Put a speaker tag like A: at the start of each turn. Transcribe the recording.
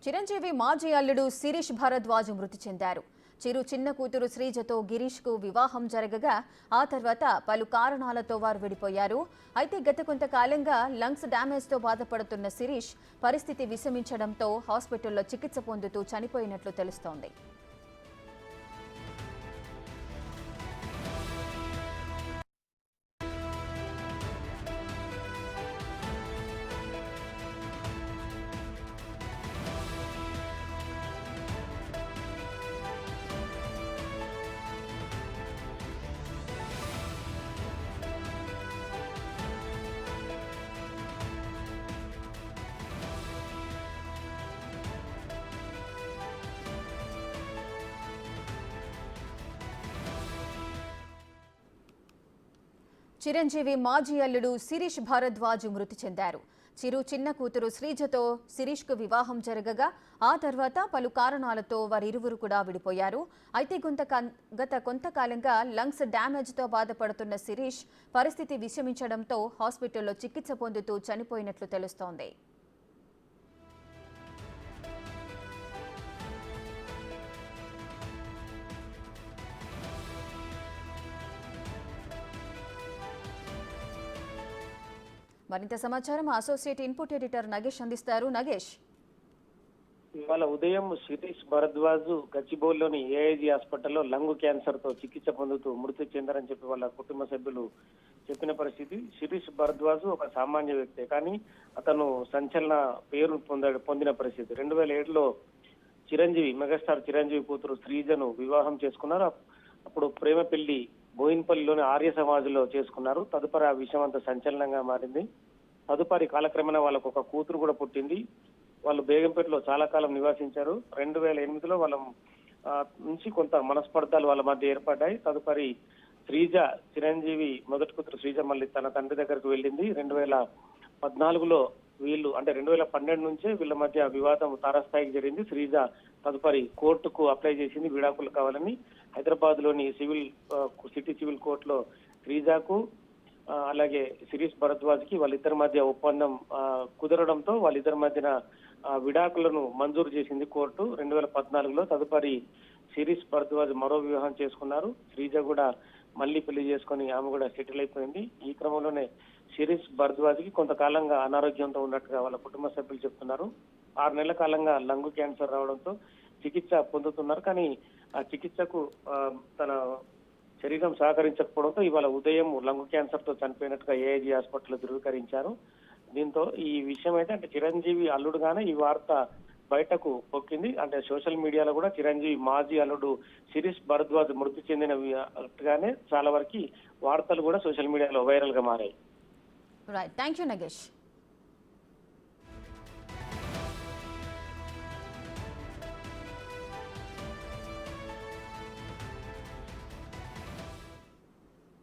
A: చిరంజీవి మాజీ అల్లుడు శిరీష్ భరద్వాజ్ మృతి చెందారు. చిరు చిన్న కూతురు శ్రీజతో గిరీష్ కు వివాహం జరగగా ఆ తర్వాత పలు కారణాలతో వారు విడిపోయారు. అయితే గత కొంతకాలంగా లంగ్స్ డ్యామేజ్ తో బాధపడుతున్న శిరీష్ పరిస్థితి విషమించడంతో హాస్పిటల్లో చికిత్స పొందుతూ చనిపోయినట్లు తెలుస్తోంది. చిరంజీవి మాజీ అల్లుడు శిరీష్ భరద్వాజ్ మృతి చెందారు. చిరు చిన్న కూతురు శ్రీజతో శిరీష్ కు వివాహం జరగగా ఆ తర్వాత పలు కారణాలతో వారిరువురు కూడా విడిపోయారు. అయితే గత కొంతకాలంగా లంగ్స్ డ్యామేజ్ తో బాధపడుతున్న శిరీష్ పరిస్థితి విషమించడంతో హాస్పిటల్లో చికిత్స పొందుతూ చనిపోయినట్లు తెలుస్తోంది. మరింత సమాచారం అసోసియేట్ ఇన్పుట్ ఎడిటర్ నగేష్ అందిస్తారు. నగేష్,
B: ఇవాళ ఉదయం శిరీష్ భరద్వాజ్ గచ్చిబౌలిలోని ఏఐజీ హాస్పిటల్లో లంగ్ క్యాన్సర్ తో చికిత్స పొందుతూ మృతి చెందారని చెప్పి వాళ్ళ కుటుంబ సభ్యులు చెప్పిన పరిస్థితి. శిరీష్ భరద్వాజ్ ఒక సామాన్య వ్యక్తే, కానీ అతను సంచలన పేరు పొందిన పరిస్థితి. 2007లో చిరంజీవి మెగాస్టార్ చిరంజీవి కూతురు శ్రీజను వివాహం చేసుకున్నారు. అప్పుడు ప్రేమ పెళ్లి బోయిన్పల్లిలోని ఆర్య సమాజ్లో చేసుకున్నారు. తదుపరి ఆ విషయం అంతా సంచలనంగా మారింది. తదుపరి కాలక్రమేణా వాళ్ళకు ఒక కూతురు కూడా పుట్టింది. వాళ్ళు బేగంపేటలో చాలా కాలం నివాసించారు. 2008లో వాళ్ళ నుంచి కొంత మనస్పర్ధాలు వాళ్ళ మధ్య ఏర్పడ్డాయి. తదుపరి శ్రీజ, చిరంజీవి మొదటి కూతురు శ్రీజ మళ్ళీ తన తండ్రి దగ్గరకు వెళ్ళింది. 2014లో వీళ్ళు అంటే 2012 నుంచే వీళ్ళ మధ్య వివాదం తారస్థాయికి జరిగింది. శ్రీజ తదుపరి కోర్టుకు అప్లై చేసింది విడాకులు కావాలని. హైదరాబాద్ లోని సిటీ సివిల్ కోర్టులో శ్రీజకు అలాగే శిరీష్ భరద్వాజ్ కి వాళ్ళిద్దరి మధ్య ఒప్పందం కుదరడంతో వాళ్ళిద్దరి మధ్యన విడాకులను మంజూరు చేసింది కోర్టు 2014లో. తదుపరి శిరీష్ భరద్వాజ్ మరో వివాహం చేసుకున్నారు. శ్రీజ కూడా మళ్ళీ పెళ్లి చేసుకుని ఆమె కూడా సెటిల్ అయిపోయింది. ఈ క్రమంలోనే శిరీష్ భరద్వాజ్ కి కొంతకాలంగా అనారోగ్యంతో ఉన్నట్టుగా వాళ్ళ కుటుంబ సభ్యులు చెప్తున్నారు. 6 నెలల కాలంగా లంగ్ క్యాన్సర్ రావడంతో చికిత్స పొందుతున్నారు. కానీ ఆ చికిత్సకు తన శరీరం సహకరించకపోవడంతో ఇవాళ ఉదయం లంగ్ క్యాన్సర్ తో చనిపోయినట్టుగా ఏఐజీ హాస్పిటల్లో ధృవీకరించారు. దీంతో ఈ విషయం అయితే అంటే చిరంజీవి అల్లుడుగానే ఈ వార్త బయటకు పొక్కింది. అంటే సోషల్ మీడియాలో కూడా చిరంజీవి మాజీ అల్లుడు శిరీష్ భరద్వాజ్ మృతి చెందినట్టుగానే చాలా వరకు వార్తలు కూడా సోషల్ మీడియాలో వైరల్ గా మారాయి.
A: Right, thank you Nagesh.